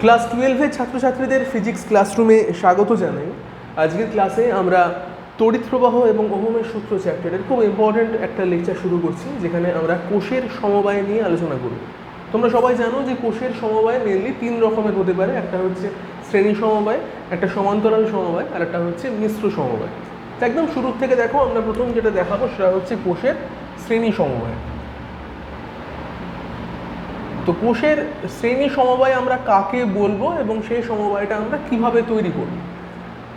Class 12-এর ছাত্রছাত্রীদের physics ক্লাসরুমে স্বাগত জানাই। আজকের ক্লাসে আমরা তড়িৎ প্রবাহ এবং ওহমের সূত্র চ্যাপ্টারের খুব ইম্পর্ট্যান্ট একটা লেকচার শুরু করছি, যেখানে আমরা কোষের সমবায় নিয়ে আলোচনা করব। তোমরা সবাই জানো যে কোষের সমবায় মেনলি 3 রকমের হতে পারে। একটা হচ্ছে শ্রেণী সমবায়, একটা সমান্তরাল সমবায়, আর একটা হচ্ছে মিশ্র সমবায়। তো একদম শুরুর থেকে দেখো, আমরা প্রথম যেটা দেখাবো সেটা হচ্ছে কোষের শ্রেণী সমবায়। তো কোষের শ্রেণী সমবায় আমরা কাকে বলবো এবং সেই সমবায়টা আমরা কিভাবে তৈরি করব।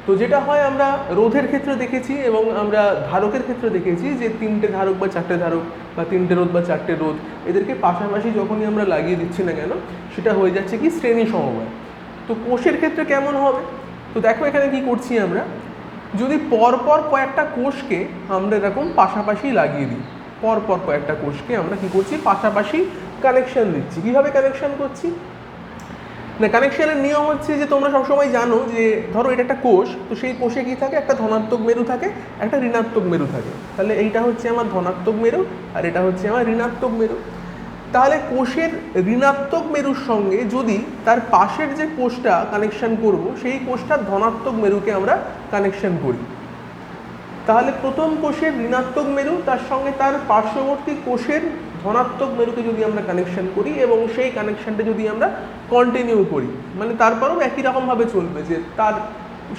তো যেটা হয়, আমরা রোধের ক্ষেত্রে দেখেছি এবং আমরা ধারকের ক্ষেত্রে দেখেছি যে 3টে ধারক বা 4টে ধারক বা 3টে রোধ বা 4টে রোধ, এদেরকে পাশাপাশি যখনই আমরা লাগিয়ে দিচ্ছি না কেন, সেটা হয়ে যাচ্ছে কি শ্রেণী সমবায়। তো কোষের ক্ষেত্রে কেমন হবে? তো দেখো এখানে কি করছি আমরা, যদি পরপর কয়েকটা কোষকে আমরা এরকম পাশাপাশি লাগিয়ে দিই, পরপর কয়েকটা কোষকে আমরা কি করছি, পাশাপাশি কানেকশন দিচ্ছি। কীভাবে কানেকশন করছি না, কানেকশনের নিয়ম হচ্ছে যে তোমরা সবসময় জানো যে ধরো এটা একটা কোষ, তো সেই কোষে কি থাকে, একটা ধনাত্মক মেরু থাকে, একটা ঋণাত্মক মেরু থাকে। তাহলে এইটা হচ্ছে আমার ধনাত্মক মেরু আর এটা হচ্ছে আমার ঋণাত্মক মেরু। তাহলে কোষের ঋণাত্মক মেরুর সঙ্গে যদি তার পাশের যে কোষটা কানেকশন করব, সেই কোষটার ধনাত্মক মেরুকে আমরা কানেকশন করি। তাহলে প্রথম কোষের ঋণাত্মক মেরু তার সঙ্গে তার পার্শ্ববর্তী কোষের ধনাত্মক মেরুকে যদি আমরা কানেকশন করি এবং সেই কানেকশনটা যদি আমরা কন্টিনিউ করি, মানে তারপরেও একই রকমভাবে চলবে, যে তার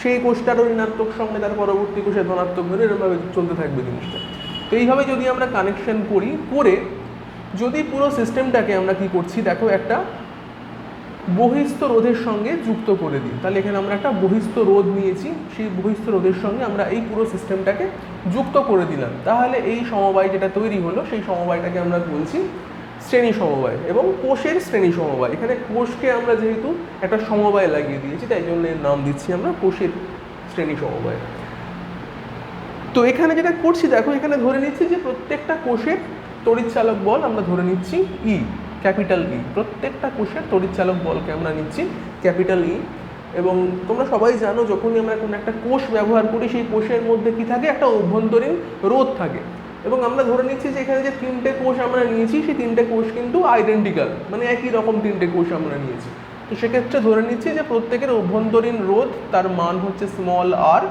সেই কোষটারও ঋণাত্মক সঙ্গে তার পরবর্তী কোষের ধনাত্মক মেরু, এরকমভাবে চলতে থাকবে জিনিসটা। তো এইভাবে যদি আমরা কানেকশন করি, করে যদি পুরো সিস্টেমটাকে আমরা কি করছি, দেখো একটা বহিস্থ রোধের সঙ্গে যুক্ত করে দিই, তাহলে এখানে আমরা একটা বহিস্থ রোধ নিয়েছি, সেই বহিস্থ রোধের সঙ্গে আমরা এই পুরো সিস্টেমটাকে যুক্ত করে দিলাম। তাহলে এই সমবায় যেটা তৈরি হলো, সেই সমবায়টাকে আমরা বলছি শ্রেণী সমবায় এবং কোষের শ্রেণী সমবায়। এখানে কোষকে আমরা যেহেতু একটা সমবায় লাগিয়ে দিয়েছি, তাই জন্য এর নাম দিচ্ছি আমরা কোষের শ্রেণী সমবায়। তো এখানে যেটা করছি, দেখো এখানে ধরে নিচ্ছি যে প্রত্যেকটা কোষের তড়িৎচালক বল আমরা ধরে নিচ্ছি ই, ক্যাপিটাল ই। প্রত্যেকটা কোষের তড়িৎচালক বলকে আমরা নিচ্ছি ক্যাপিটাল ই। এবং তোমরা সবাই জানো, যখনই আমরা কোনো একটা কোষ ব্যবহার করি, সেই কোষের মধ্যে কি থাকে, একটা অভ্যন্তরীণ রোধ থাকে। এবং আমরা ধরে নিচ্ছি যে এখানে যে 3টে কোষ আমরা নিয়েছি, সেই 3টে কোষ কিন্তু আইডেন্টিক্যাল, মানে একই রকম 3টে কোষ আমরা নিয়েছি। তো সেক্ষেত্রে ধরে নিচ্ছি যে প্রত্যেকের অভ্যন্তরীণ রোধ, তার মান হচ্ছে স্মল আর,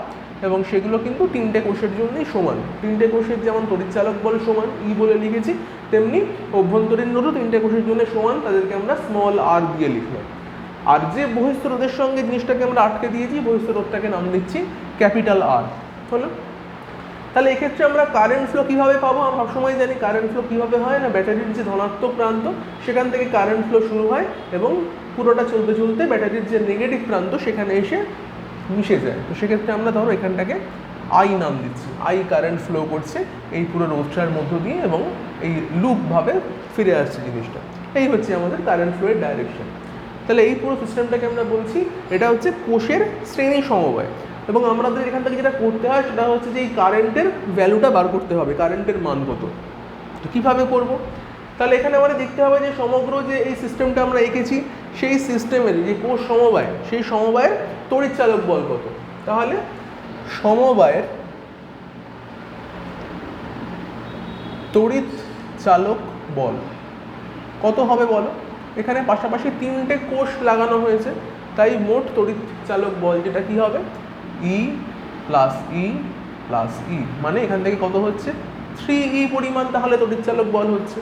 এবং সেগুলো কিন্তু 3টে কোষের জন্যই সমান। 3টে কোষের যেমন তড়িৎচালক বল সমান ই বলে লিখেছি, তেমনি অভ্যন্তরীণ রোধও 3টে কোষের জন্য সমান, তাদেরকে আমরা স্মল আর দিয়ে লিখলাম। আর যে বহিস্থ রোধের সঙ্গে জিনিসটাকে আমরা আটকে দিয়েছি, বহিস্থ রোধটাকে নাম দিচ্ছি ক্যাপিটাল আর। হলো? তাহলে এক্ষেত্রে আমরা কারেন্ট ফ্লো কীভাবে পাবো? আমরা সবসময় জানি কারেন্ট ফ্লো কীভাবে হয় না, ব্যাটারির যে ধনাত্মক প্রান্ত সেখান থেকে কারেন্ট ফ্লো শুরু হয় এবং পুরোটা চলতে চলতে ব্যাটারির যে নেগেটিভ প্রান্ত সেখানে এসে মিশে যায়। তো সেক্ষেত্রে আমরা ধরো এখানটাকে আই নাম দিচ্ছি, আই কারেন্ট ফ্লো করছে এই পুরো রোধটার মধ্য দিয়ে এবং এই লুপভাবে ফিরে আসছে জিনিসটা। এই হচ্ছে আমাদের কারেন্ট ফ্লোয়ের ডাইরেকশন। তাহলে এই পুরো সিস্টেমটাকে আমরা বলছি এটা হচ্ছে কোষের শ্রেণী সমবায়। এবং আমাদের এখান থেকে যেটা করতে হয় সেটা হচ্ছে যে এই কারেন্টের ভ্যালুটা বার করতে হবে, কারেন্টের মান কত। তো কীভাবে করব? তাহলে এখানে আমাদের দেখতে হবে যে সমগ্র যে এই সিস্টেমটা আমরা এঁকেছি, সেই সিস্টেমের যে কোষ সমবায়, সেই সমবায়ের তড়িৎচালক বল কত। তাহলে সমবায়ের তড়িৎচালক বল কত হবে বলো? এখানে পাশাপাশি 3টে কোষ লাগানো হয়েছে, তাই মোট তড়িৎচালক বল যেটা কি হবে, ই প্লাস ই প্লাস ই, মানে এখান থেকে কত হচ্ছে 3E পরিমাণ তাহলে তড়িৎচালক বল হচ্ছে।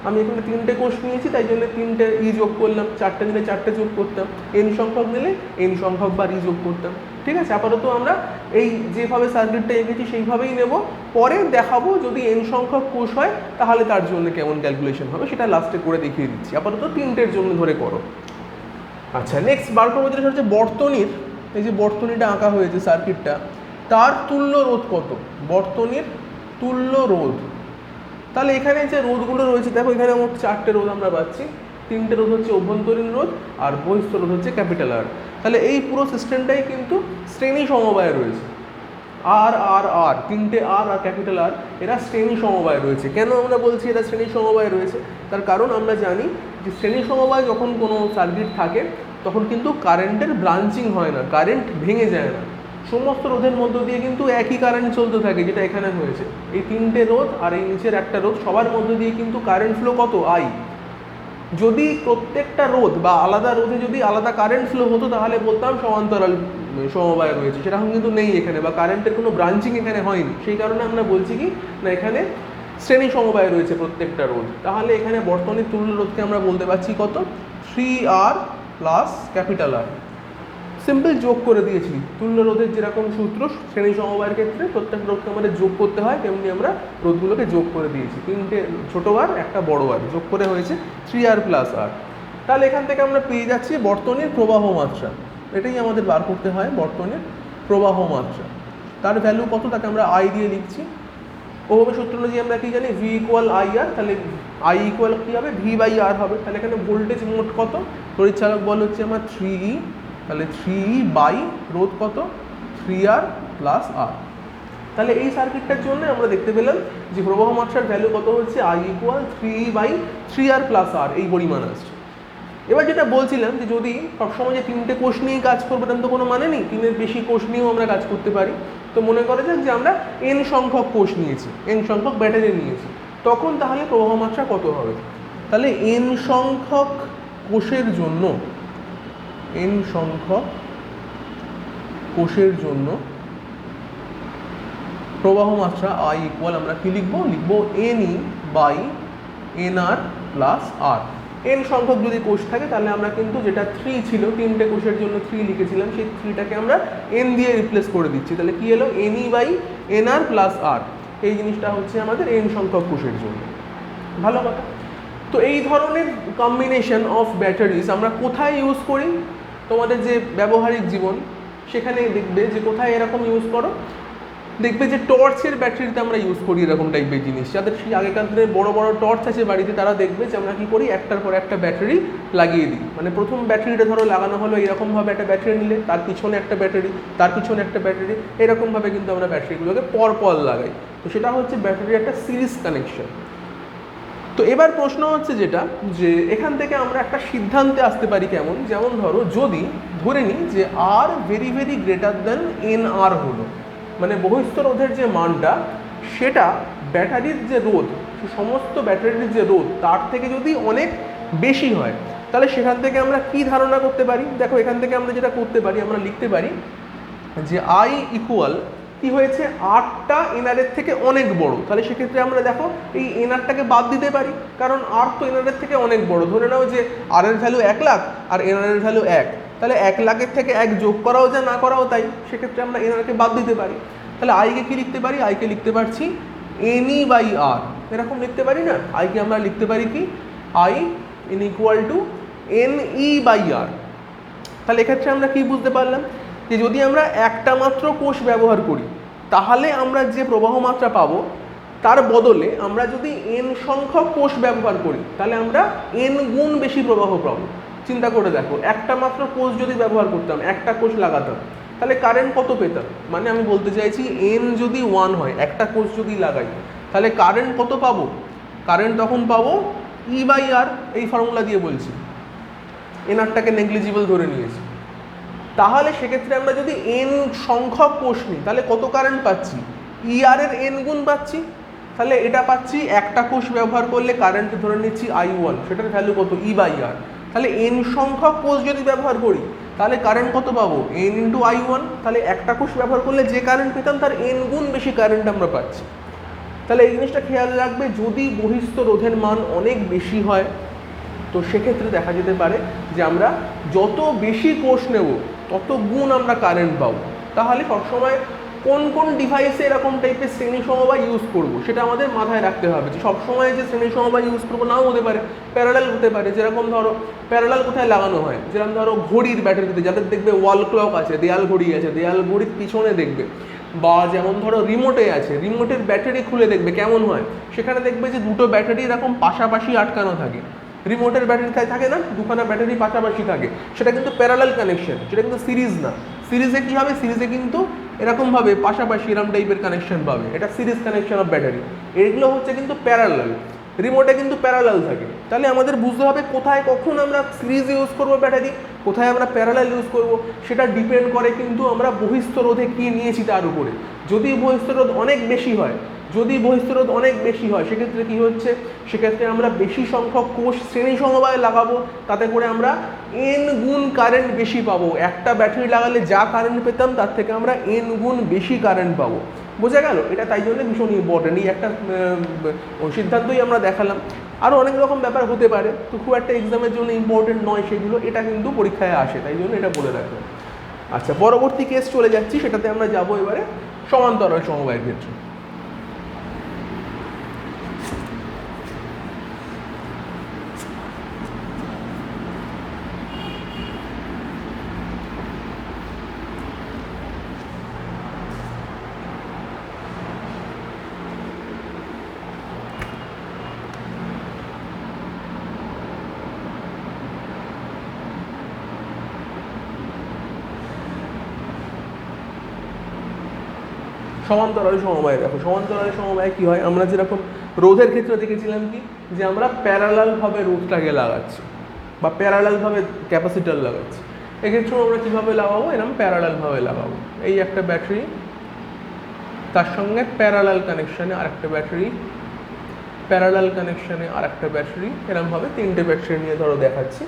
আমি এখানে 3টে কোষ নিয়েছি, তাই জন্য 3টে ই যোগ করলাম, 4টে নিলে 4টে যোগ করতাম, এন সংখ্যক নিলে এন সংখ্যক বার ই যোগ করতাম। ঠিক আছে, আপাতত আমরা এই যেভাবে সার্কিটটা এঁকেছি সেইভাবেই নেব। পরে দেখাবো যদি এন সংখ্যক কোষ হয় তাহলে তার জন্য কেমন ক্যালকুলেশন হবে, সেটা লাস্টে করে দেখিয়ে দিচ্ছি। আপাতত 3টের জন্য ধরে করো। আচ্ছা, নেক্সট বার করবো যেটা হচ্ছে বর্তনীর, এই যে বর্তনীটা আঁকা হয়েছে সার্কিটটা, তার তুল্য রোধ কত, বর্তনীর তুল্য রোধ। তাহলে এখানে যে রোধগুলো রয়েছে, দেখো এখানে মোট 4টে রোধ আমরা পাচ্ছি। 3টে রোধ হচ্ছে অভ্যন্তরীণ রোধ আর বহিস্থ রোধ হচ্ছে ক্যাপিটাল আর। তাহলে এই পুরো সিস্টেমটাই কিন্তু শ্রেণী সমবায় রয়েছে। আর আর আর 3টে আর আর ক্যাপিটাল আর, এরা শ্রেণী সমবায় রয়েছে। কেন আমরা বলছি এরা শ্রেণী সমবায় রয়েছে? তার কারণ আমরা জানি যে শ্রেণী সমবায় যখন কোনো সার্কিট থাকে তখন কিন্তু কারেন্টের ব্রাঞ্চিং হয় না, কারেন্ট ভেঙে যায় না। সমস্ত রোধের মধ্য দিয়ে কিন্তু একই কারেন্ট চলতে থাকে, যেটা এখানে হয়েছে। এই 3টে রোধ আর এই নিচের একটা রোধ, সবার মধ্য দিয়ে কিন্তু কারেন্ট ফ্লো কত, আই। যদি প্রত্যেকটা রোধ বা আলাদা রোধে যদি আলাদা কারেন্ট ফ্লো হতো তাহলে বলতাম সমান্তরাল সমবায় রয়েছে, সেরকম কিন্তু নেই এখানে, বা কারেন্টের কোনো ব্রাঞ্চিং এখানে হয়নি। সেই কারণে আমরা বলছি কি না এখানে শ্রেণী সমবায় রয়েছে প্রত্যেকটা রোধ। তাহলে এখানে বর্তনীর তুল্য রোধকে আমরা বলতে পারছি কত, 3R plus capital R। Simple যোগ করে দিয়েছি, তুল্য রোধের যেরকম সূত্র শ্রেণী সমবায়ের ক্ষেত্রে প্রত্যেক রোধকে আমাদের যোগ করতে হয়, তেমনি আমরা রোধগুলোকে যোগ করে দিয়েছি, তিনটে ছোটো আর একটা বড় আর যোগ করে হয়েছে 3R প্লাস R। তাহলে এখান থেকে আমরা পেয়ে যাচ্ছি বর্তনীর প্রবাহ মাত্রা, এটাই আমাদের বার করতে হয় বর্তনীর প্রবাহ মাত্রা। তার ভ্যালু কত, তাকে আমরা I দিয়ে লিখছি। ওহমের সূত্র অনুযায়ী আমরা কি জানি, V ইকুয়াল IR, তাহলে I ইকুয়াল কী হবে, V বাই R হবে। তাহলে এখানে ভোল্টেজ মোট কত, তড়িৎচালক বল হচ্ছে আমার 3E, তাহলে 3E বাই রোধ কত, 3R প্লাস R। তাহলে এই সার্কিটটার জন্য আমরা দেখতে পেলাম যে প্রবাহ মাত্রার ভ্যালু কত হচ্ছে, I equal 3E by 3R plus R, এই পরিমাণ আসছে। এবার যেটা বলছিলাম যে যদি সবসময় যে তিনটে কোষ নিয়েই কাজ করবো তেমন তো কোনো মানে নেই, তিনের বেশি কোষ নিয়েও আমরা কাজ করতে পারি। তো মনে করা যাক যে আমরা n সংখ্যক কোষ নিয়েছি, n সংখ্যক ব্যাটারি নিয়েছি, তখন তাহলে প্রবাহ মাত্রা কত হবে। তাহলে n সংখ্যক কোষের জন্য, n সংখ্যক কোষের জন্য প্রবাহ মাত্রা I ইকুয়াল আমরা কি লিখবো, লিখবো NE by NR plus R। n সংখ্যক যদি কোষ থাকে তাহলে আমরা কিন্তু যেটা 3 ছিল, তিনটে কোষের জন্য 3 লিখেছিলাম, সেই 3টাকে আমরা n দিয়ে রিপ্লেস করে দিচ্ছি। তাহলে কি এলো, NE by NR plus R। এই জিনিসটা হচ্ছে আমাদের n সংখ্যক কোষের জন্য। ভালো কথা। তো এই ধরনের কম্বিনেশন অফ ব্যাটারিজ আমরা কোথায় ইউজ করি, তোমাদের যে ব্যবহারিক জীবন সেখানে দেখবে যে কোথায় এরকম ইউজ করো, দেখবে যে টর্চের ব্যাটারিতে আমরা ইউজ করি এরকম টাইপের জিনিস। যাদের সেই আগেকার দিনের বড় বড় টর্চ আছে বাড়িতে, তারা দেখবে যে আমরা কী করি, একটার পর একটা ব্যাটারি লাগিয়ে দিই। মানে প্রথম ব্যাটারিটা ধরো লাগানো হলো এরকমভাবে, একটা ব্যাটারি নিলে তার পিছনে একটা ব্যাটারি, তার পিছনে একটা ব্যাটারি, এরকমভাবে কিন্তু আমরা ব্যাটারিগুলোকে পরপর লাগাই। তো সেটা হচ্ছে ব্যাটারির একটা সিরিজ কানেকশন। তো এবার প্রশ্ন হচ্ছে যেটা, যে এখান থেকে আমরা একটা সিদ্ধান্তে আসতে পারি কেমন, যেমন ধরো যদি ধরে নিই যে R very very greater than NR হলো, মানে বহিঃস্থ রোধের যে মানটা সেটা ব্যাটারির যে রোধ, সমস্ত ব্যাটারির যে রোধ তার থেকে যদি অনেক বেশি হয়, তাহলে সেখান থেকে আমরা কি ধারণা করতে পারি। দেখো এখান থেকে আমরা যেটা করতে পারি, আমরা লিখতে পারি যে I ইকুয়াল কি হয়েছে, আরটা এনআরের থেকে অনেক বড়। তাহলে সেক্ষেত্রে আমরা দেখো এই এনআরটাকে বাদ দিতে পারি, কারণ আর তো এনআরের থেকে অনেক বড়। ধরে নাও যে আর এর ভ্যালু 1 লাখ আর এনআরের ভ্যালু 1, তাহলে 1 লাখের থেকে 1 যোগ করাও যায়, না করাও তাই, সেক্ষেত্রে আমরা এনআরকে বাদ দিতে পারি। তাহলে আইকে কি লিখতে পারি, আইকে লিখতে পারছি NE বাই R, এরকম লিখতে পারি না। আইকে আমরা লিখতে পারি কি, I in equal to NE by R। তাহলে এক্ষেত্রে আমরা কি বুঝতে পারলাম, যে যদি আমরা একটা মাত্র কোষ ব্যবহার করি তাহলে আমরা যে প্রবাহ মাত্রা পাবো, তার বদলে আমরা যদি n সংখ্যক কোষ ব্যবহার করি তাহলে আমরা n গুণ বেশি প্রবাহ পাবো। চিন্তা করে দেখো, একটা মাত্র কোষ যদি ব্যবহার করতাম, একটা কোষ লাগাতাম, তাহলে কারেন্ট কত পেতাম। মানে আমি বলতে চাইছি n যদি 1 হয়, একটা কোষ যদি লাগাই, তাহলে কারেন্ট কত পাবো, কারেন্ট তখন পাবো E বাই R, এই ফর্মুলা দিয়ে বলছি, এনআরটাকে নেগলিজিবল ধরে নিয়েছি। তাহলে সেক্ষেত্রে আমরা যদি n সংখ্যক কোষ নিই তাহলে কত কারেন্ট পাচ্ছি, ER এর n গুণ পাচ্ছি। তাহলে এটা পাচ্ছি একটা কোষ ব্যবহার করলে কারেন্ট ধরে নিচ্ছি I1, সেটার ভ্যালু কত, E বাই R। তাহলে n সংখ্যক কোষ যদি ব্যবহার করি তাহলে কারেন্ট কত পাবো, n ইন্টু I1। তাহলে একটা কোষ ব্যবহার করলে যে কারেন্ট পেতাম তার n গুণ বেশি কারেন্ট আমরা পাচ্ছি। তাহলে এই জিনিসটা খেয়াল রাখবে, যদি বহিঃস্থ রোধের মান অনেক বেশি হয় তো সেক্ষেত্রে দেখা যেতে পারে যে আমরা যত বেশি কোষ নেব তত গুণ আমরা কারেন্ট পাবো। তাহলে সবসময় কোন কোন ডিভাইসে এরকম টাইপের শ্রেণী সমবায় ইউজ করব সেটা আমাদের মাথায় রাখতে হবে। যে সবসময় যে শ্রেণী সমবায় ইউজ করবো নাও হতে পারে, প্যারালাল হতে পারে। যেরকম ধরো প্যারালাল কোথায় লাগানো হয়, যেরকম ধরো ঘড়ির ব্যাটারিতে, যাদের দেখবে ওয়াল ক্লক আছে, দেয়াল ঘড়ি আছে, দেয়াল ঘড়ির পিছনে দেখবে, বা যেমন ধরো রিমোটে আছে, রিমোটের ব্যাটারি খুলে দেখবে কেমন হয়, সেখানে দেখবে যে দুটো ব্যাটারি এরকম পাশাপাশি আটকানো থাকে। রিমোটের ব্যাটারি থাকে না, দুখানা ব্যাটারি পাশাপাশি থাকে, সেটা কিন্তু প্যারালাল কানেকশন, সেটা কিন্তু সিরিজ না। সিরিজে কী হবে, সিরিজে কিন্তু এরকমভাবে পাশাপাশি এরকম টাইপের কানেকশন পাবে, এটা সিরিজ কানেকশন অফ ব্যাটারি। এগুলো হচ্ছে কিন্তু প্যারালাল, রিমোটে কিন্তু প্যারালাল থাকে। তাহলে আমাদের বুঝতে হবে কোথায় কখন আমরা সিরিজ ইউজ করবো ব্যাটারি, কোথায় আমরা প্যারালাল ইউজ করব, সেটা ডিপেন্ড করে কিন্তু আমরা বহিস্থ রোধে কী নিয়েছি তার উপরে। যদি বহিস্থ রোধ অনেক বেশি হয়, সেক্ষেত্রে কী হচ্ছে, সেক্ষেত্রে আমরা বেশি সংখ্যক কোষ শ্রেণী সমবায় লাগাবো, তাতে করে আমরা n গুণ কারেন্ট বেশি পাবো। একটা ব্যাটারি লাগালে যা কারেন্ট পেতাম তার থেকে আমরা n গুণ বেশি কারেন্ট পাবো। বোঝা গেল? এটা তাই জন্য ভীষণ ইম্পর্টেন্ট। এই একটা সিদ্ধান্তই আমরা দেখালাম। আরও অনেক রকম ব্যাপার হতে পারে, তো খুব একটা এক্সামের জন্য ইম্পর্টেন্ট নয় সেগুলো, এটা কিন্তু পরীক্ষায় আসে, তাই জন্য এটা বলে রাখলাম। আচ্ছা, পরবর্তী কেস চলে যাচ্ছি, সেটাতে আমরা যাবো এবারে সমান্তরাল সমবায়ের ক্ষেত্রে। সমান্তরাল সমবায় দেখো, সমান্তরাল সমবায় কী হয়, আমরা যেরকম রোধের ক্ষেত্রে দেখেছিলাম কি, যে আমরা প্যারালালভাবে রোধটাকে লাগাচ্ছি বা প্যারালালভাবে ক্যাপাসিটার লাগাচ্ছি। এক্ষেত্রেও আমরা কীভাবে লাগাবো, এরকম প্যারালালভাবে লাগাবো। এই একটা ব্যাটারি, তার সঙ্গে প্যারালাল কানেকশানে আরেকটা ব্যাটারি, প্যারালাল কানেকশানে আরেকটা ব্যাটারি, এরকমভাবে তিনটে ব্যাটারি নিয়ে ধরো দেখাচ্ছি।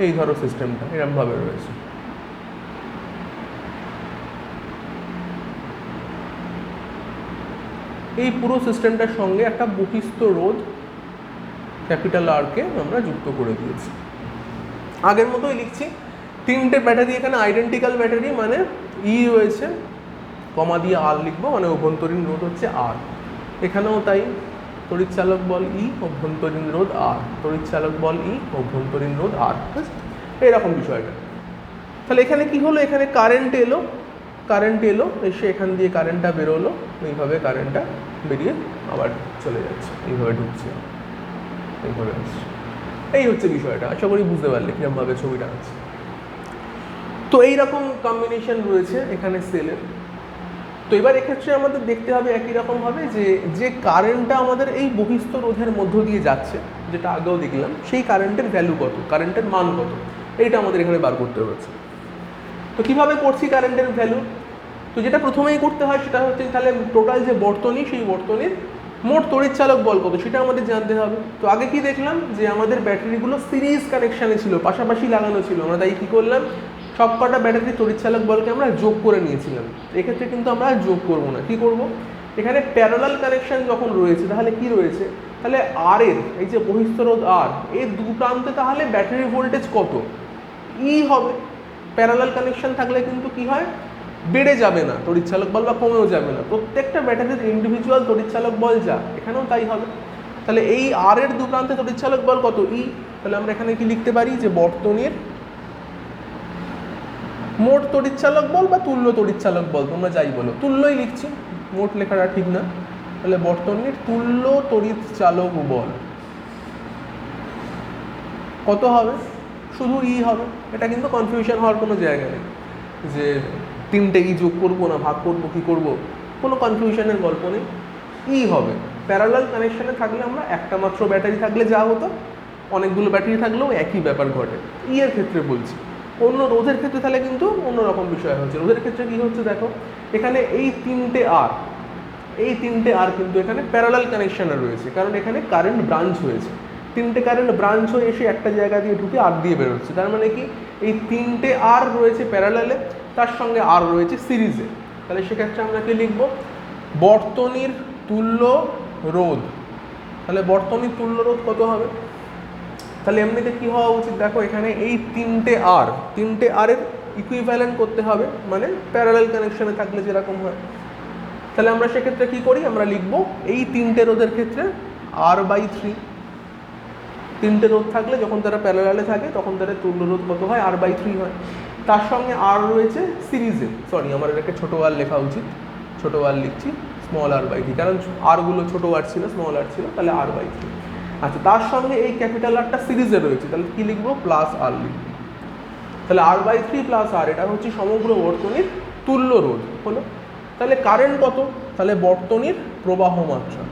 এই ধরো সিস্টেমটা এরকমভাবে রয়েছে। এই পুরো সিস্টেমটার সঙ্গে একটা বহিস্থ রোধ ক্যাপিটাল আরকে আমরা যুক্ত করে দিয়েছি। আগের মতোই লিখছি, তিনটে ব্যাটারি এখানে আইডেন্টিক্যাল ব্যাটারি, মানে ই রয়েছে, কমা দিয়ে আর লিখবো, মানে অভ্যন্তরীণ রোধ হচ্ছে আর। এখানেও তাই, তড়িৎচালক বল ই, অভ্যন্তরীণ রোধ আর, তড়িৎচালক বল ই, অভ্যন্তরীণ রোধ আর। এইরকম বিষয়টা। তাহলে এখানে কি হলো, এখানে কারেন্ট এলো, এসে এখান দিয়ে কারেন্টটা বেরোলো, এইভাবে কারেন্টটা বেরিয়ে আবার চলে যাচ্ছে, এইভাবে ঢুকছে, এইভাবে আসছে। এই হচ্ছে বিষয়টা। আশা করি বুঝতে পারলে কিরকমভাবে ছবিটা আছে। তো এইরকম কম্বিনেশন রয়েছে এখানে সেলের। তো এবার এক্ষেত্রে আমাদের দেখতে হবে একই রকমভাবে যে কারেন্টটা আমাদের এই বহিস্থ রোধের মধ্য দিয়ে যাচ্ছে, যেটা আগেও দেখলাম, সেই কারেন্টের ভ্যালু কত, কারেন্টের মান কত, এইটা আমাদের এখানে বার করতে হচ্ছে। তো কীভাবে করছি কারেন্টের ভ্যালু? তো যেটা প্রথমেই করতে হয় সেটা হচ্ছে তাহলে টোটাল যে বর্তনী, সেই বর্তনীর মোট তড়িৎচালক বল কত সেটা আমাদের জানতে হবে। তো আগে কি দেখলাম, যে আমাদের ব্যাটারিগুলো সিরিজ কানেকশানে ছিল, পাশাপাশি লাগানো ছিল। আমরা তাই কী করলাম, সব কটা ব্যাটারির তড়িৎচালক বলকে আমরা যোগ করে নিয়েছিলাম। এক্ষেত্রে কিন্তু আমরা যোগ করবো না, কী করব, এখানে প্যারালাল কানেকশান যখন রয়েছে তাহলে কি রয়েছে, তাহলে আর এর এই যে বহিস্থ রোধ আর, এর দু প্রান্তে তাহলে ব্যাটারি ভোল্টেজ কত, ই হবে। প্যারালাল কানেকশান থাকলে কিন্তু কি হয়, বেড়ে যাবে না তড়িৎচালক বল বা কমেও যাবে না, প্রত্যেকটা ব্যাটারির ইন্ডিভিজুয়াল তড়িৎচালক বল যা, এখানেও তাই হবে। তাহলে এই আর এর দু প্রান্তে তড়িৎচালক বল কত, ই। তাহলে আমরা এখানে কি লিখতে পারি, যে বর্তনীর মোট তড়িৎচালক বল বা তুল্য তড়িৎচালক বল, তোমরা যাই বলো, তুল্যই লিখছি, মোট লেখাটা ঠিক না। তাহলে বর্তনীর তুল্য তড়িৎচালক বল কত হবে, শুধু ই হবে। এটা কিন্তু কনফিউশন হওয়ার কোনো জায়গা নেই, যে তিনটে ই যোগ করবো না ভাগ করবো কি করবো, কোনো কনফিউশনের গল্প নেই, ই হবে। প্যারালাল কানেকশানে থাকলে আমরা একটা মাত্র ব্যাটারি থাকলে যা হতো, অনেকগুলো ব্যাটারি থাকলেও একই ব্যাপার ঘটে, ই এর ক্ষেত্রে বলছি। অন্য রোধের ক্ষেত্রে তাহলে কিন্তু অন্যরকম বিষয় হচ্ছে। রোধের ক্ষেত্রে কী হচ্ছে দেখো, এখানে এই তিনটে আর কিন্তু এখানে প্যারালাল কানেকশানে রয়েছে, কারণ এখানে কারেন্ট ব্রাঞ্চ হয়েছে, তিনটে কারেন্ট ব্রাঞ্চ হয়ে এসে একটা জায়গা দিয়ে ঢুকে আর দিয়ে বেরোচ্ছে। তার মানে কি, এই তিনটে আর রয়েছে প্যারালালে, তার সঙ্গে আর রয়েছে সিরিজে। তাহলে সেক্ষেত্রে আমরা কি লিখব, বর্তনীর তুল্য রোধ। তাহলে বর্তনীর তুল্য রোধ কত হবে, তাহলে এমনিতে কি হওয়া উচিত দেখো, এখানে এই তিনটে আরের ইকুইভ্যালেন্ট করতে হবে, মানে প্যারালাল কানেকশানে থাকলে যেরকম হয়। তাহলে আমরা সেক্ষেত্রে কি করি, আমরা লিখব এই তিনটে রোধের ক্ষেত্রে R/3। তিনটে রোধ থাকলে যখন তারা প্যারালালে থাকে তখন তাদের তুল্য রোধ কত হয়, R/3 হয়। তার সঙ্গে আর রয়েছে সিরিজে, সরি আমার এটাকে ছোটো আর লেখা উচিত, ছোটো আর লিখছি, স্মল R/3, কারণ আরগুলো ছোটো আর ছিল, স্মল আর ছিল, তাহলে R/3। আচ্ছা, তার সঙ্গে এই ক্যাপিটাল আরটা সিরিজে রয়েছে, তাহলে কি লিখবো, প্লাস আর লিখবো। তাহলে R/3 প্লাস আর, এটা হচ্ছে সমগ্র বর্তনীর তুল্য রোধ হলো। তাহলে কারেন্ট কত, তাহলে বর্তনীর প্রবাহ মাত্রা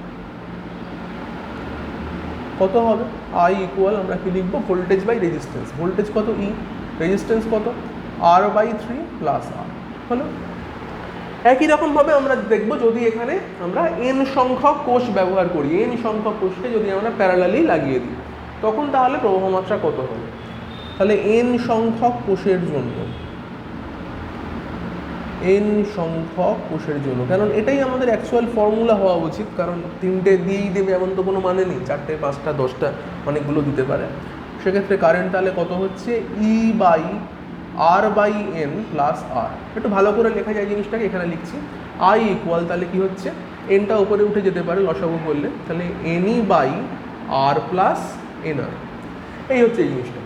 কত হবে আই ইকুয়াল আমরা কি লিখবো ভোল্টেজ বাই রেজিস্ট্যান্স, ভোল্টেজ কত ই, রেজিস্ট্যান্স কত R/3 প্লাস আর হলো। একই রকমভাবে আমরা দেখব যদি এখানে আমরা n সংখ্যক কোষ ব্যবহার করি, n সংখ্যক কোষকে যদি আমরা প্যারালালি লাগিয়ে দিই তখন তাহলে প্রবাহ মাত্রা কত হবে। তাহলে n সংখ্যক কোষের জন্য, n সংখ্যক কোষের জন্য, কারণ এটাই আমাদের অ্যাকচুয়াল ফর্মুলা হওয়া উচিত, কারণ তিনটে দিয়েই দেবে এমন তো কোনো মানে নেই, 4টে 5টা 10টা অনেকগুলো দিতে পারে। সেক্ষেত্রে কারেন্ট তাহলে কত হচ্ছে E/R/N প্লাস আর। একটু ভালো করে লেখা যায় জিনিসটাকে, এখানে লিখছি I ইকুয়াল তাহলে কি হচ্ছে এনটা উপরে উঠে যেতে পারে লসাগু করলে, তাহলে NE/R প্লাস NR, এই হচ্ছে এই জিনিসটা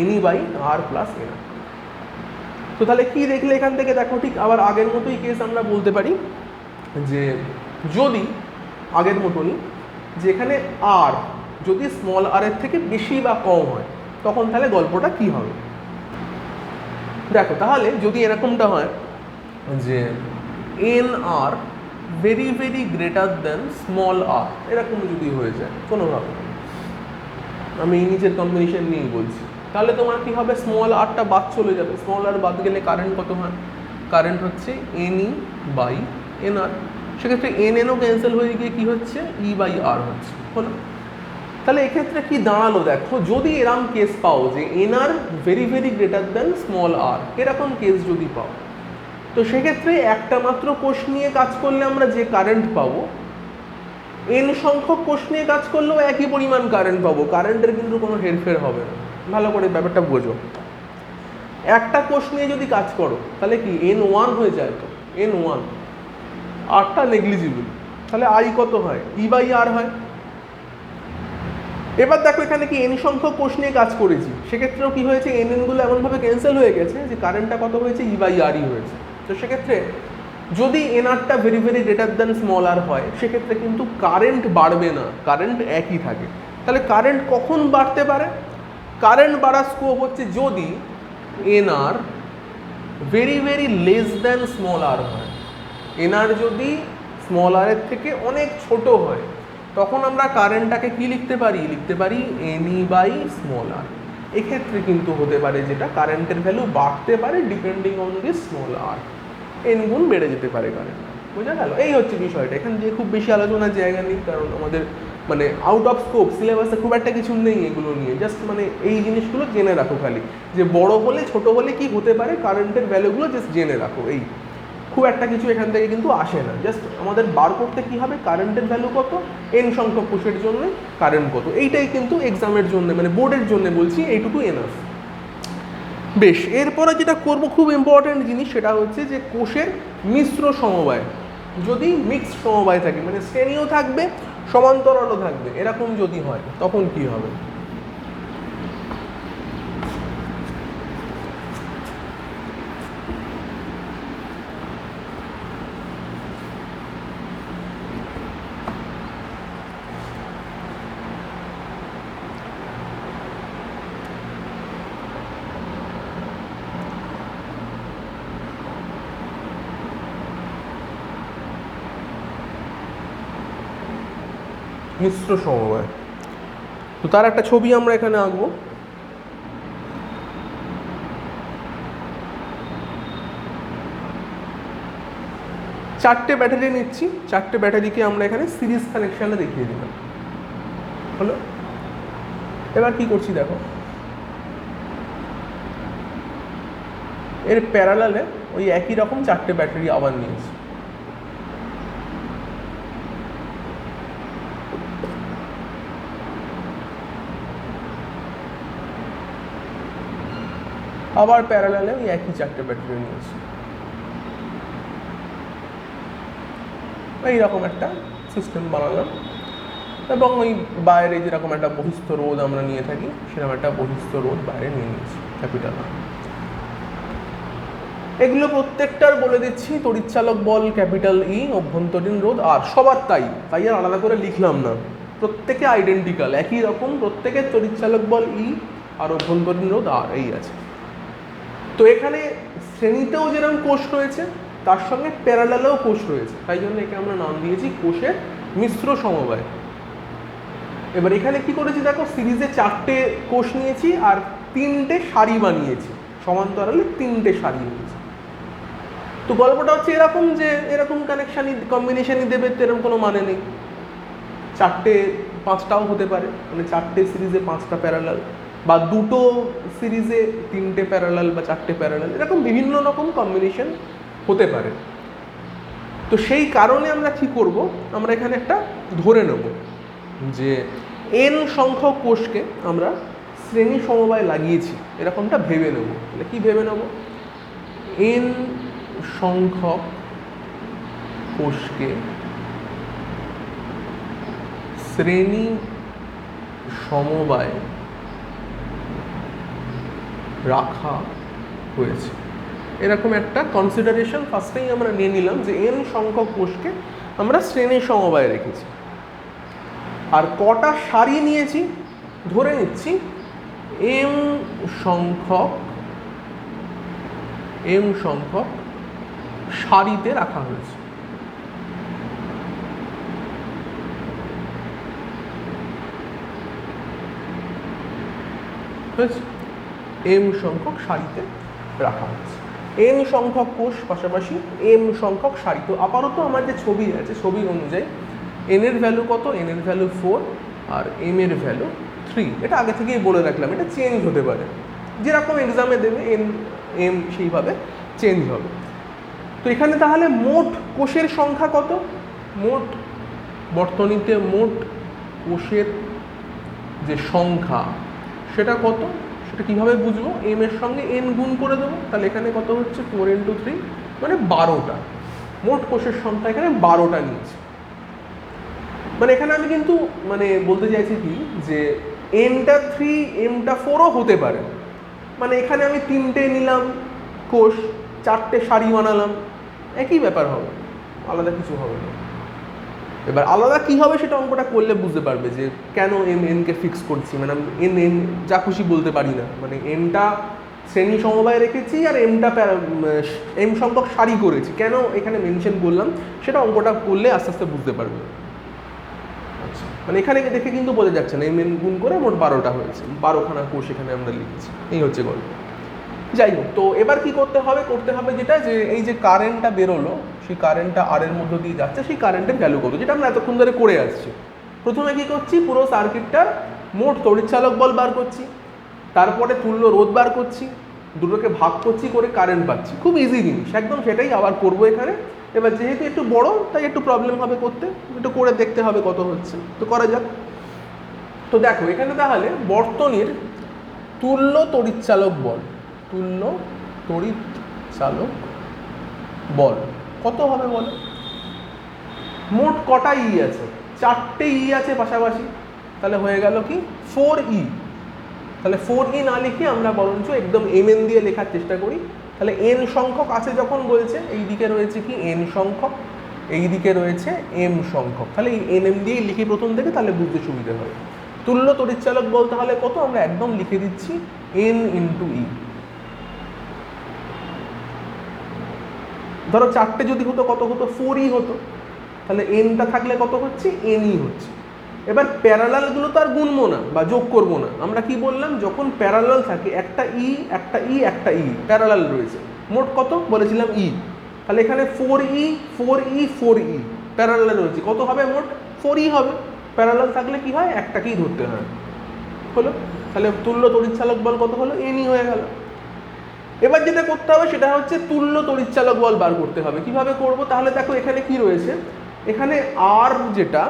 NE/R প্লাস NR। তো তাহলে কি দেখলে এখান থেকে দেখো ঠিক আবার আগের মতোই কেস আমরা বলতে পারি যে যদি আগের মতনই যে এখানে আর যদি স্মল আর এর থেকে বেশি বা কম হয় তখন তাহলে গল্পটা কি হবে। দেখো তাহলে যদি এরকমটা হয় যে NR very very greater than small R, এরকম যদি হয়ে যায় কোনোভাবে, আমি নিজের কম্বিনেশন নিয়েই বলছি, তাহলে তোমার কি হবে স্মল আরটা বাদ চলে যাবে, স্মল আর বাদ গেলে কারেন্ট কত হয়, কারেন্ট হচ্ছে NE/NR। সেক্ষেত্রে NNও ক্যান্সেল হয়ে গিয়ে কি হচ্ছে E/R হচ্ছে, হলো। তাহলে এক্ষেত্রে কি দাঁড়ালো দেখো, যদি এরকম কেস পাও যে NR very very greater than small R, এরকম কেস যদি পাও তো সেক্ষেত্রে একটা মাত্র কোষ নিয়ে কাজ করলে আমরা যে কারেন্ট পাবো n সংখ্যক কোষ নিয়ে কাজ করলেও একই পরিমাণ কারেন্ট পাবো, কারেন্টের কিন্তু কোনো হেরফের হবে না। ভালো করে ব্যাপারটা বোঝো, একটা কোষ নিয়ে যদি কাজ করো তাহলে কি N1 হয়ে যায়, তো N1 আরটা নেগলিজিবল, তাহলে I কত হয় E/R হয়। এবার দেখো এখানে কি n সংখ্যক কোষ নিয়ে কাজ করেছি, সেক্ষেত্রেও কি হয়েছে NN গুলো এমনভাবে ক্যান্সেল হয়ে গেছে যে কারেন্টটা কত হয়েছে E/Rই হয়েছে। তো সেক্ষেত্রে যদি NRটা very very greater than small R হয় সেক্ষেত্রে কিন্তু কারেন্ট বাড়বে না, কারেন্ট একই থাকে। তাহলে কারেন্ট কখন বাড়তে পারে, কারেন্ট বাড়ার স্কোপ হচ্ছে যদি NR very very less than small R হয়, NR যদি স্মল আর এর থেকে অনেক ছোট হয় তখন আমরা কারেন্টটাকে কি লিখতে পারি, লিখতে পারি NE/r। এক্ষেত্রে কিন্তু হতে পারে যেটা কারেন্টের ভ্যালু বাড়তে পারে depending on this small R, n গুণ বেড়ে যেতে পারে কারেন্ট, বোঝা গেল। এই হচ্ছে বিষয়টা, এখানে যে খুব বেশি আলোচনার জায়গা নেই, কারণ আমাদের মানে আউট অফ স্কোপ, সিলেবাসে খুব একটা কিছু নেই এগুলো নিয়ে, জাস্ট মানে এই জিনিসগুলো জেনে রাখো খালি, যে বড় হলে ছোট হলে কি হতে পারে কারেন্টের ভ্যালুগুলো জাস্ট জেনে রাখো, এই খুব একটা কিছু এখান থেকে কিন্তু আসে না। জাস্ট আমাদের বার করতে কি হবে কারেন্টের ভ্যালু কত, n সংখ্যক কোষের জন্য কারেন্ট কত, এইটাই কিন্তু এক্সামের জন্য মানে বোর্ডের জন্য বলছি, এইটুকু এনাফ। বেশ, এরপরে যেটা করব খুব ইম্পর্টেন্ট জিনিস সেটা হচ্ছে যে কোষের মিশ্র সমবায়, যদি মিক্সড সমবায় থাকে মানে শ্রেণীও থাকবে সমান্তরালও থাকবে, এরকম যদি হয় তখন কি হবে। মিশ্র সমবায়, তো তার একটা ছবি আমরা এখানে আঁকবো। চারটে ব্যাটারি নিচ্ছি, চারটে ব্যাটারিকে আমরা এখানে সিরিজ কানেকশানে দেখিয়ে দিলাম, হলো। এবার কি করছি দেখো, এর প্যারালালে ওই একই রকম চারটে ব্যাটারি আবার নিয়েছি, আবার প্যারালালে ওই একই চারটে ব্যাটারি নিয়েছি, এইরকম একটা সিস্টেম বানালাম। এবং ওই বাইরে যেরকম একটা বহিস্থ রোধ আমরা নিয়ে থাকি সেরকম একটা বহিস্থ রোধ বাইরে নিয়ে নিয়েছি ক্যাপিটাল আর। এগুলো প্রত্যেকটার বলে দিচ্ছি তড়িৎচালক বল ক্যাপিটাল ই, অভ্যন্তরীণ রোধ আর, সবার তাই আর আলাদা করে লিখলাম না, প্রত্যেকে আইডেন্টিক্যাল একই রকম, প্রত্যেকের তড়িৎচালক বল ই আর অভ্যন্তরীণ রোধ আর, এই আছে। তো এখানে শ্রেণীতেও যেরকম কোষ রয়েছে তার সঙ্গে প্যারালালেও কোষ রয়েছে, তাই জন্য একে আমরা নাম দিয়েছি কোষের মিশ্র সমবায়। এবার এখানে কি করেছি দেখো, সিরিজে 4টে কোষ নিয়েছি আর 3টে সারি বানিয়েছি, সমান্তরালে 3টে সারি নিয়েছি। তো গল্পটা হচ্ছে এরকম যে এরকম কানেকশানই কম্বিনেশনই দেবে, তো এরকম কোনো মানে নেই। 4টে 5টাও হতে পারে, মানে 4টে সিরিজে 5টা প্যারালাল, বা 2টো সিরিজে 3টে প্যারালাল বা 4টে প্যারালাল, এরকম বিভিন্ন রকম কম্বিনেশন হতে পারে। তো সেই কারণে আমরা কি করব, আমরা এখানে একটা ধরে নেব যে n সংখ্যক কোষকে আমরা শ্রেণী সমবায় লাগিয়েছি, এরকমটা ভেবে নেব। তাহলে কি ভেবে নেব, n সংখ্যক কোষকে শ্রেণী সমবায় রাখা হয়েছে, এরকম একটা কনসিডারেশন ফার্স্টেই আমরা নিয়ে নিলাম যে n সংখ্যক কোষকে আমরা শ্রেণী সমবায় রেখেছি। আর কটা সারি নিয়েছি, ধরে নিচ্ছি m সংখ্যক সারিতে রাখা হয়েছে। m সংখ্যক সারিতে রাখা হয়েছে, n সংখ্যক কোষ পাশাপাশি m সংখ্যক সারি। তো আপাতত আমার যে ছবি আছে, ছবি অনুযায়ী n এর ভ্যালু কত, n এর ভ্যালু 4 আর m এর ভ্যালু 3। এটা আগে থেকেই বলে রাখলাম, এটা চেঞ্জ হতে পারে, যেরকম এক্সামে দেবে n m সেইভাবে চেঞ্জ হবে। তো এখানে তাহলে মোট কোষের সংখ্যা কত, মোট বর্তনীতে মোট কোষের যে সংখ্যা সেটা কত, সেটা কীভাবে বুঝবো, m এর সঙ্গে n গুণ করে দেবো। তাহলে এখানে কত হচ্ছে, 4 × 3 মানে 12টা। মোট কোষের সংখ্যা এখানে 12টা নিয়েছে। মানে এখানে আমি কিন্তু মানে বলতে চাইছি কি, যে nটা 3 mটা 4ও হতে পারে। মানে এখানে আমি 3টে নিলাম কোষ, 4টে সারি বানালাম, একই ব্যাপার হবে, আলাদা কিছু হবে না। এবার আলাদা কী হবে সেটা অঙ্কটা করলে বুঝতে পারবে যে কেন কে ফিক্স করছি, মানে আমি n যা খুশি বলতে পারি না, মানে mটা শ্রেণী সমবায় রেখেছি আর mটা m সংখ্যক সারি করেছি, কেন এখানে মেনশন করলাম সেটা অঙ্কটা করলে আস্তে আস্তে বুঝতে পারবে। আচ্ছা, মানে এখানে দেখে কিন্তু বোঝা যাচ্ছে না, m গুণ করে মোট 12টা হয়েছে, 12খানা কোষ এখানে আমরা লিখেছি, এই হচ্ছে গল্প। যাই হোক, তো এবার কি করতে হবে যেটা, যে এই যে কারেন্টটা বেরোলো, সেই কারেন্টটা আর এর মধ্য দিয়ে যাচ্ছে, সেই কারেন্টের ভ্যালু কত, যেটা আমরা এতক্ষণ ধরে করে আসছি। প্রথমে কি করছি, পুরো সার্কিটটার মোট তড়িৎচালক বল বার করছি, তারপরে তুল্য রোধ বার করছি, দুটোকে ভাগ করছি করে কারেন্ট পাচ্ছি। খুব ইজি জিনিস, একদম সেটাই আবার করবো এখানে। এবার যেহেতু একটু বড় তাই একটু প্রবলেম হবে করতে, একটু করে দেখতে হবে কত হচ্ছে, তো করা যাক। তো দেখো এখানে তাহলে বর্তনীর তুল্য তড়িৎচালক বল, তুল্য তড়িৎচালক বল কত হবে বলো, মোট কটা ই আছে, 4টে ই আছে পাশাপাশি, তাহলে হয়ে গেল কি 4e। তাহলে 4e না লিখে আমরা বরঞ্চ একদম mn দিয়ে লেখার চেষ্টা করি। তাহলে n সংখ্যক আছে যখন বলছে, এই দিকে রয়েছে কি n সংখ্যক, এই দিকে রয়েছে m সংখ্যক, তাহলে এই nm দিয়েই লিখি প্রথম থেকে, তাহলে বুঝতে সুবিধা হয়। তুল্য তড়িৎচালক বল তাহলে কত, আমরা একদম লিখে দিচ্ছি n × e। ধরো 4টে যদি হতো কত হতো, 4e হতো, তাহলে nটা থাকলে কত হচ্ছে, nই হচ্ছে। এবার প্যারালালগুলো তো আর গুনবো না বা যোগ করবো না, আমরা কি বললাম, যখন প্যারালাল থাকে একটা ই একটা ই একটা ই প্যারালাল রয়েছে, মোট কত বলেছিলাম ই, তাহলে এখানে 4e 4e 4e প্যারালাল রয়েছে, কত হবে মোট 4e হবে। প্যারালাল থাকলে কি হয়, একটাকেই ধরতে হয়, হলো। তাহলে তুল্য তড়িৎচালক বল কত হলো, nই হয়ে গেল। এবার যেটা করতে হবে সেটা হচ্ছে তুল্য তড়িৎচালক বল বার করতে হবে। কিভাবে করব, তাহলে দেখো এখানে কি রয়েছে, এখানে আর যেটা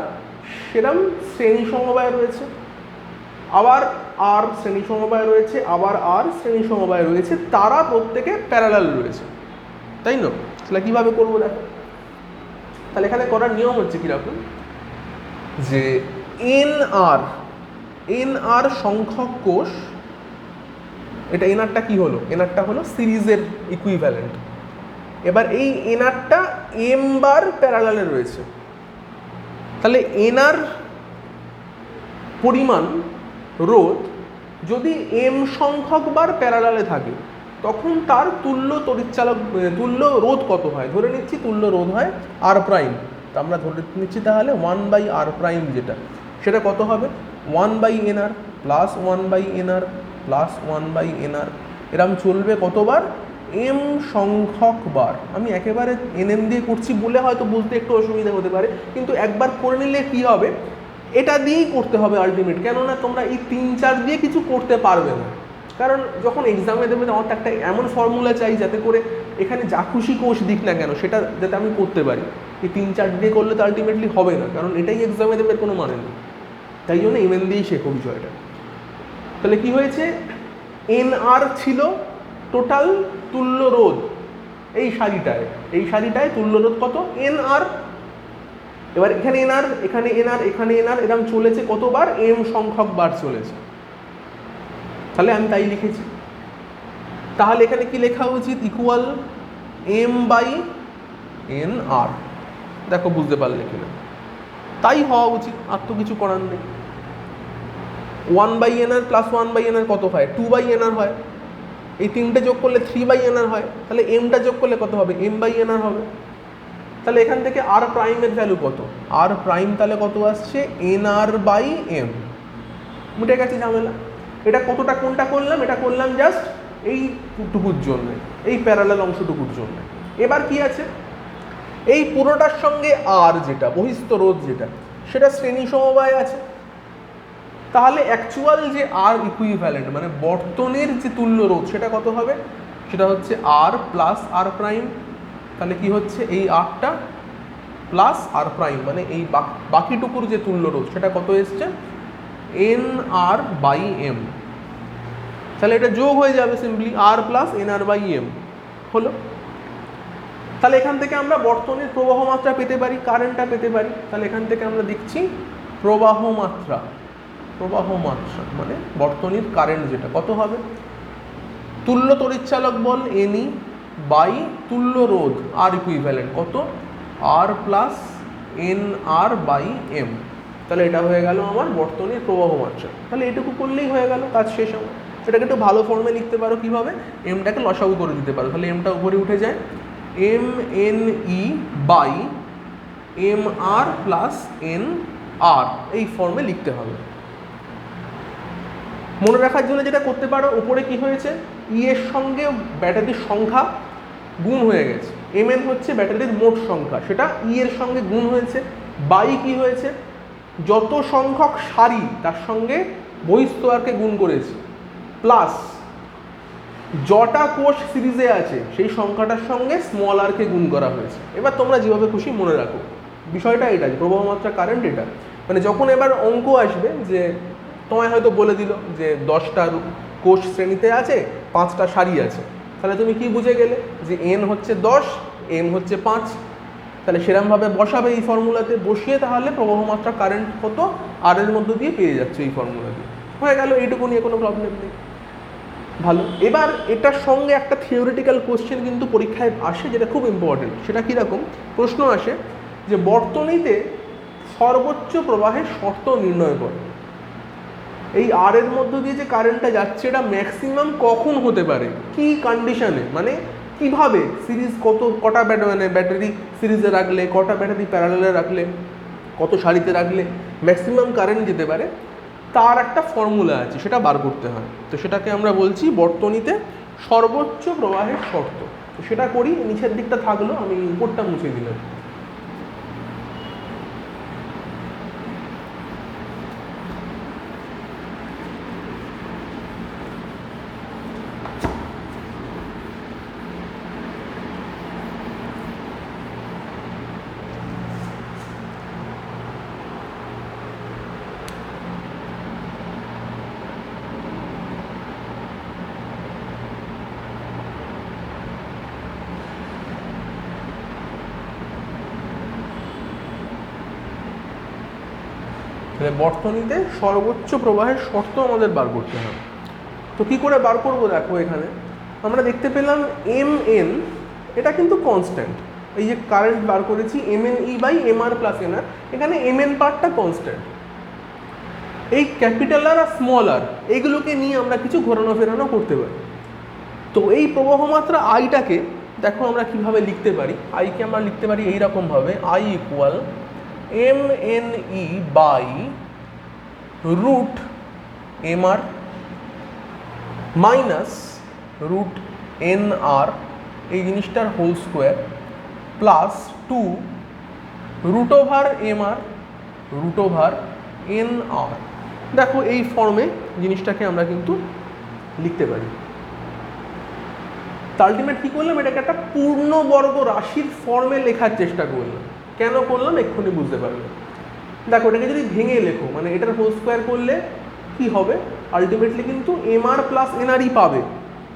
সেরকম শ্রেণী সমবায় রয়েছে, আবার আর শ্রেণী সমবায় রয়েছে, আবার আর শ্রেণী সমবায় রয়েছে, তারা প্রত্যেকে প্যারালাল রয়েছে, তাই না? তাহলে কীভাবে করবো দেখো, তাহলে এখানে করার নিয়ম হচ্ছে কীরকম, যে এন সংখ্যক কোষ, এটা এনআরটা কি হলো, এনআরটা হলো সিরিজের ইকুইভ্যালেন্ট। এবার এই এনআরটা এম বার প্যারালালে রয়েছে, তাহলে এনআর পরিমাণ রোধ যদি এম সংখ্যক বার প্যারালালে থাকে, তখন তার তুল্য তড়িৎচালক তুল্য রোধ কত হয়, ধরে নিচ্ছি তুল্য রোধ হয় আর প্রাইম, তো আমরা ধরে নিচ্ছি তাহলে 1/r প্রাইম যেটা, সেটা কত হবে, 1/nr plus 1/nr plus 1/nr এরম চলবে কতবার? m সংখ্যক বার। আমি একেবারে nm দিয়ে করছি বলে হয়তো বুঝতে একটু অসুবিধা হতে পারে, কিন্তু একবার করে নিলে কি হবে, এটা দিয়েই করতে হবে আলটিমেট। কেননা তোমরা এই 3-4 দিয়ে কিছু করতে পারবে না, কারণ যখন এক্সামে দেবে আমার একটা এমন ফর্মুলা চাই যাতে করে এখানে যা খুশি কোষ দিক না কেন সেটা যাতে আমি করতে পারি। এই 3-4 দিয়ে করলে তো আলটিমেটলি হবে না, কারণ এটাই এক্সামে দেবে, কোনো মানে নেই। তাই জন্য mn দিয়েই শেখো বিষয়টা। তাহলে কি হয়েছে, nr ছিল টোটাল তুল্য রোধ এই সারিটায় তুল্য রোধ কত? nr। এবার এখানে nr, এখানে nr, এখানে nr এরকম চলেছে কতবার? m সংখ্যক বার চলেছে। তাহলে আমি তাই লিখেছি। তাহলে এখানে কি লেখা উচিত? Equal m/nr। দেখো বুঝতে পারলে কিনা? তাই হওয়া উচিত, আর তো কিছু করার নেই। 1/nr প্লাস 1/nr কত হয়? 2/nr হয়। এই তিনটে যোগ করলে 3/nr হয়। তাহলে mটা যোগ করলে কত হবে? m/nr হবে। তাহলে এখান থেকে r প্রাইমের ভ্যালু কত? r প্রাইম তাহলে কত আসছে? nr/m। মিটে গেছে ঝামেলা। এটা কতটা কোনটা করলাম? এটা করলাম জাস্ট এইটুকুর জন্য, এই প্যারালাল অংশটুকুর জন্য। এবার কি আছে, এই পুরোটার সঙ্গে আর যেটা বহিস্থ রোধ যেটা, সেটা শ্রেণী সমবায় আছে। তাহলে অ্যাকচুয়াল যে আর ইকুইভ্যালেন্ট মানে বর্তনের যে তুল্য রোধ সেটা কত হবে? সেটা হচ্ছে আর প্লাস আর প্রাইম। তাহলে কি হচ্ছে, এই আরটা প্লাস আর প্রাইম মানে এই বাকিটুকুর যে তুল্য রোধ সেটা কত এসছে? nr/m। তাহলে এটা যোগ হয়ে যাবে সিম্পলি, আর প্লাস nr/m হলো। তাহলে এখান থেকে আমরা বর্তনীর প্রবাহ মাত্রা পেতে পারি, কারেন্টটা পেতে পারি। তাহলে এখান থেকে আমরা দেখছি প্রবাহ মাত্রা মানে বর্তনীর কারেন্ট যেটা কত হবে? তুল্য তড়িৎচালক বল NE বাই তুল্য রোধ আর ইকুইভ্যালেন্ট কত? আর প্লাস nr/m। তাহলে এটা হয়ে গেল আমার বর্তনীর প্রবাহ মাত্রা। তাহলে এটুকু করলেই হয়ে গেল, কাজ শেষ হবে। সেটাকে একটু ভালো ফর্মে লিখতে পারো কিভাবে, এমটাকে লসাগু করে দিতে পারো। তাহলে এমটা উপরে উঠে যায়, mne/mr প্লাস nr, এই ফর্মে লিখতে হবে। মনে রাখার জন্য যেটা করতে পারো, উপরে কি হয়েছে, ই এর সঙ্গে ব্যাটারির সংখ্যা গুণ হয়ে গেছে। mn হচ্ছে ব্যাটারির মোট সংখ্যা, সেটা ই এর সঙ্গে গুণ হয়েছে। বাই কি হয়েছে, যত সংখ্যক সারি তার সঙ্গে বহিস্তরকে গুণ করেছি, প্লাস যটা কোষ সিরিজে আছে সেই সংখ্যাটার সঙ্গে স্মল আরকে গুণ করা হয়েছে। এবার তোমরা যেভাবে খুশি মনে রাখো, বিষয়টা এটা, প্রবাহ মাত্রা কারেন্ট এটা। মানে যখন এবার অঙ্ক আসবে, যে তোমায় হয়তো বলে দিল যে 10টা কোষ শ্রেণীতে আছে, 5টা সারি আছে, তাহলে তুমি কি বুঝে গেলে যে n হচ্ছে 10, m হচ্ছে 5। তাহলে সেরকমভাবে বসাবে এই ফর্মুলাতে, বসিয়ে তাহলে প্রবাহ মাত্রা কারেন্ট কত আর এর মধ্যে দিয়ে পেয়ে যাচ্ছে এই ফর্মুলা দিয়ে। হয়ে গেল, এইটুকু নিয়ে কোনো প্রবলেম নেই। ভালো। এবার এটার সঙ্গে একটা থিওরিটিক্যাল কোশ্চেন কিন্তু পরীক্ষায় আসে, যেটা খুব ইম্পর্টেন্ট। সেটা কীরকম প্রশ্ন আসে, যে বর্তনীতে সর্বোচ্চ প্রবাহের শর্ত নির্ণয় করে। এই আর এর মধ্য দিয়ে যে কারেন্টটা যাচ্ছে, এটা ম্যাক্সিমাম কখন হতে পারে, কি কন্ডিশনে, মানে কিভাবে, সিরিজ কটা ব্যাটারি সিরিজে রাখলে, কটা ব্যাটারি প্যারালালে রাখলে, কত সারিতে রাখলে ম্যাক্সিমাম কারেন্ট যেতে পারে, তার একটা ফর্মুলা আছে, সেটা বার করতে হয়। তো সেটাকে আমরা বলছি বর্তনীতে সর্বোচ্চ প্রবাহের শর্ত। তো সেটা করি, নিচের দিকটা থাকলো, আমি উপরটা মুছে দিলাম। বর্তনীতে সর্বোচ্চ প্রবাহের শর্ত আমাদের বার করতে হবে। তো কি করে বার করব, দেখো এখানে আমরা দেখতে পেলাম mn, এটা কিন্তু কনস্ট্যান্ট। এই যে কারেন্ট বার করেছি mne/mr প্লাস nr, এখানে mn পার্টটা কনস্ট্যান্ট। এই ক্যাপিটাল আর আর স্মল আর এইগুলোকে নিয়ে আমরা কিছু ঘোরানো ফেরানো করতে পারি। তো এই প্রবাহ মাত্রা আইটাকে দেখো আমরা কিভাবে লিখতে পারি। আইকে আমরা লিখতে পারি এইরকমভাবে, i equal mne/, root M R minus root N R এই জিনিসটার whole square plus 2 root over M R root over N R. দেখো এই ফর্মে জিনিসটাকে আমরা কিন্তু লিখতে পারি। আলটিমেট কী করলাম, এটাকে একটা পূর্ণবর্গ রাশির ফর্মে লেখার চেষ্টা করলাম। কেন করলাম এক্ষুনি বুঝতে পারলাম। দেখো এটাকে যদি ভেঙে লেখো, মানে এটার হোল স্কোয়ার করলে কি হবে, আলটিমেটলি কিন্তু এম আর প্লাস এনআরই পাবে,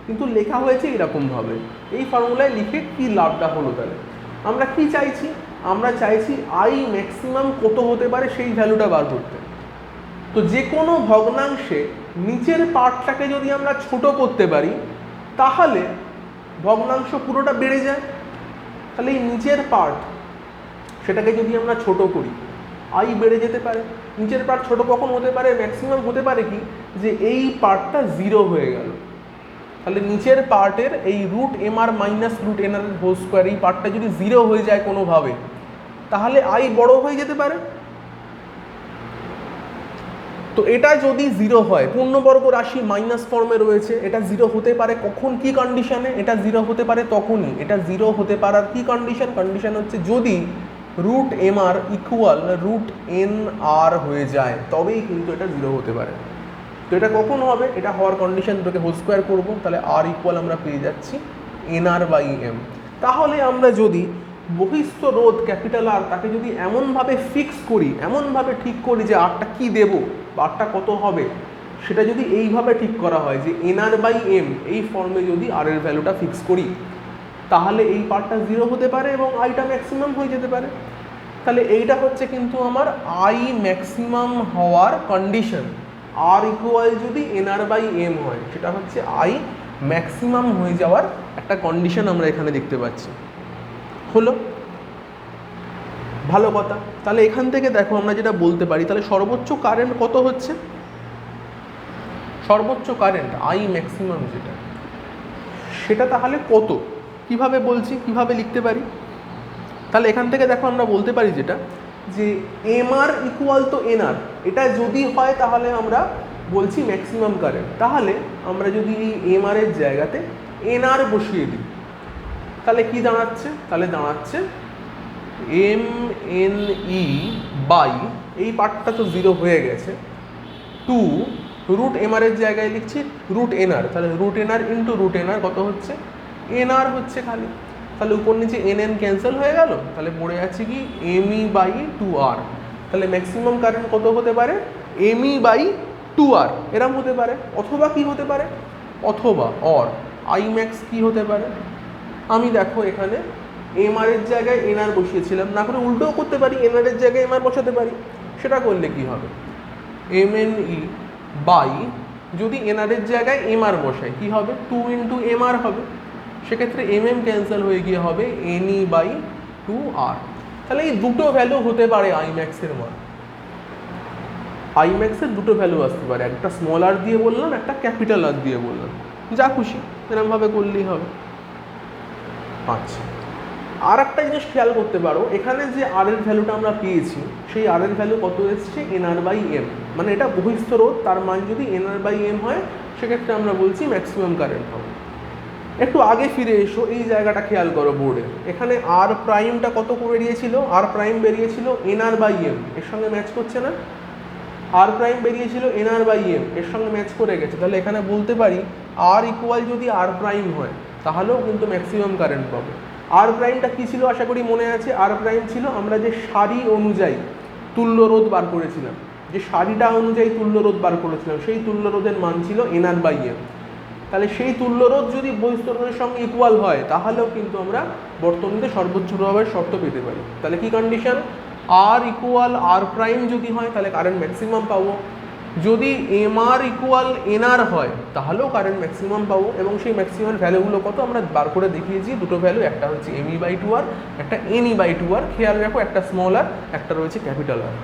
কিন্তু লেখা হয়েছে এরকমভাবে। এই ফর্মুলায় লিখে কি লাভটা হলো, তাহলে আমরা কি চাইছি, আমরা চাইছি আই ম্যাক্সিমাম কত হতে পারে সেই ভ্যালুটা বার করতে। তো যে কোনো ভগ্নাংশে নিচের পার্টটাকে যদি আমরা ছোট করতে পারি তাহলে ভগ্নাংশ পুরোটা বেড়ে যায়। তাহলে এই নিচের পার্ট সেটাকে যদি আমরা ছোট করি আই বেড়ে যেতে পারে। নিচের পার্ট ছোট কখন হতে পারে, ম্যাক্সিমাম হতে পারে কি, যে এই পার্টটা 0 হয়ে গেল। তাহলে নিচের পার্টের এই root M R minus root N আর হোল স্কোয়ার এই পার্টটা যদি 0 হয়ে যায় কোনোভাবে, তাহলে আই বড় হয়ে যেতে পারে। তো এটা যদি 0 হয়, পূর্ণবর্গ রাশি মাইনাস ফর্মে রয়েছে, এটা 0 হতে পারে কখন, কি কন্ডিশনে, এটা 0 হতে পারে তখনই। এটা 0 হতে পারার কি কন্ডিশন, কন্ডিশন হচ্ছে যদি রুট এম আর ইকুয়াল রুট এন আর হয়ে যায়, তবেই কিন্তু এটা 0 হতে পারে। তো এটা কখন হবে, এটা হওয়ার কন্ডিশন দুটোকে হোল স্কোয়ার করবো, তাহলে আর ইকুয়াল আমরা পেয়ে যাচ্ছি এন আর বাই এম। তাহলে আমরা যদি বহিস্থ রোধ ক্যাপিটাল আর তাকে যদি এমনভাবে ফিক্স করি, এমনভাবে ঠিক করি যে আরটা কী দেবো বা আরটা কত হবে, সেটা যদি এইভাবে ঠিক করা হয় যে এন আর বাই এম এই ফর্মে যদি আর এর ভ্যালুটা ফিক্স করি, তাহলে এই পার্টটা 0 হতে পারে এবং আইটা ম্যাক্সিমাম হয়ে যেতে পারে। তাহলে এইটা হচ্ছে কিন্তু আমার আই ম্যাক্সিমাম হওয়ার কন্ডিশন। আর ইকুয়াল যদি এন আর বাই এম হয়, সেটা হচ্ছে আই ম্যাক্সিমাম হয়ে যাওয়ার একটা কন্ডিশন আমরা এখানে দেখতে পাচ্ছি। হলো ভালো কথা। তাহলে এখান থেকে দেখো আমরা যেটা বলতে পারি, তাহলে সর্বোচ্চ কারেন্ট কত হচ্ছে, সর্বোচ্চ কারেন্ট আই ম্যাক্সিমাম যেটা, সেটা তাহলে কত, কিভাবে বলছি, কিভাবে লিখতে পারি। তাহলে এখান থেকে দেখো আমরা বলতে পারি যেটা, যে এম আর ইকুয়াল তো এন আর, এটা যদি হয় তাহলে আমরা বলছি ম্যাক্সিমাম কারেন্ট। তাহলে আমরা যদি এই এম আর এর জায়গাতে এন আর বসিয়ে দিই, তাহলে কি দাঁড়াচ্ছে, তাহলে দাঁড়াচ্ছে এম এন ই বাই, এই পার্টটা তো 0 হয়ে গেছে, 2 রুট এম আর এর জায়গায় লিখছি রুট এন আর, তাহলে রুট এন আর ইন্টু রুট এন আর কত হচ্ছে, এন আর হচ্ছে খালি। তাহলে উপর নিচে এন এন ক্যান্সেল হয়ে গেল, তাহলে পড়ে আছে কি এম ই বাই 2R। তাহলে ম্যাক্সিমাম কারেন্ট কত হতে পারে, এম ই বাই 2R এরম হতে পারে। অথবা কি হতে পারে, অথবা অর আই ম্যাক্স কি হতে পারে, আমি দেখো এখানে এম আর এর জায়গায় এন আর বসিয়েছিলাম, না করে উল্টোও করতে পারি, এন আর এর জায়গায় এম আর বসাতে পারি। সেটা করলে কি হবে, এম এন ই বাই, যদি এন আর এর জায়গায় এম আর বসাই কি হবে, 2 ইন্টু এম আর হবে। সেক্ষেত্রে এম এম ক্যান্সেল হয়ে গিয়ে হবে এন ই বাই 2R। তাহলে এই দুটো ভ্যালু হতে পারে আই ম্যাক্সের মান। আই ম্যাক্সের দুটো ভ্যালু আসতে পারে, একটা স্মল আর দিয়ে বললাম, একটা ক্যাপিটাল আর দিয়ে বললাম, যা খুশি এরমভাবে করলেই হবে। আচ্ছা, আর একটা জিনিস খেয়াল করতে পারো, এখানে যে আর এর ভ্যালুটা আমরা পেয়েছি, সেই আর এর ভ্যালু কত এসছে, এন আর বাই এম, মানে এটা বহিস্থ রোধ, তার মান যদি এন আর বাই এম হয়, সেক্ষেত্রে আমরা বলছি ম্যাক্সিমাম কারেন্ট হবে। একটু আগে ফিরে এসো, এই জায়গাটা খেয়াল করো বোর্ডে, এখানে আর প্রাইমটা কত করে বেরিয়েছিল, আর প্রাইম বেরিয়েছিল এন আর বাই এম, এর সঙ্গে ম্যাচ করছে না, আর প্রাইম বেরিয়েছিল এন আর বাই এম, এর সঙ্গে ম্যাচ করে গেছে। তাহলে এখানে বলতে পারি আর ইকুয়াল যদি আর প্রাইম হয়, তাহলেও কিন্তু ম্যাক্সিমাম কারেন্ট পাবো। আর প্রাইমটা কী ছিল, আশা করি মনে আছে, আর প্রাইম ছিল আমরা যে সারি অনুযায়ী তুল্য রোধ বার করেছিলাম, যে সারিটা অনুযায়ী তুল্য রোধ বার করেছিলাম, সেই তুল্য রোধের মান ছিল এন আর বাই এম। তাহলে সেই তুল্য রোধ যদি বহিস্থ রোধের সঙ্গে ইকুয়াল হয়, তাহলেও কিন্তু আমরা বর্তনীতে সর্বোচ্চ প্রভাবের শর্ত পেতে পারি। তাহলে কি কন্ডিশন, আর ইকুয়াল আর প্রাইম যদি হয় তাহলে কারেন্ট ম্যাক্সিমাম পাবো, যদি এম আর ইকুয়াল এন আর হয় তাহলেও কারেন্ট ম্যাক্সিমাম পাবো। এবং সেই ম্যাক্সিমাম ভ্যালুগুলো কত আমরা বার করে দেখিয়েছি, দুটো ভ্যালু, একটা হচ্ছে এম ই বাই 2R, একটা এন ই বাই 2R। খেয়াল রাখো একটা স্মল আর, একটা রয়েছে ক্যাপিটাল আর।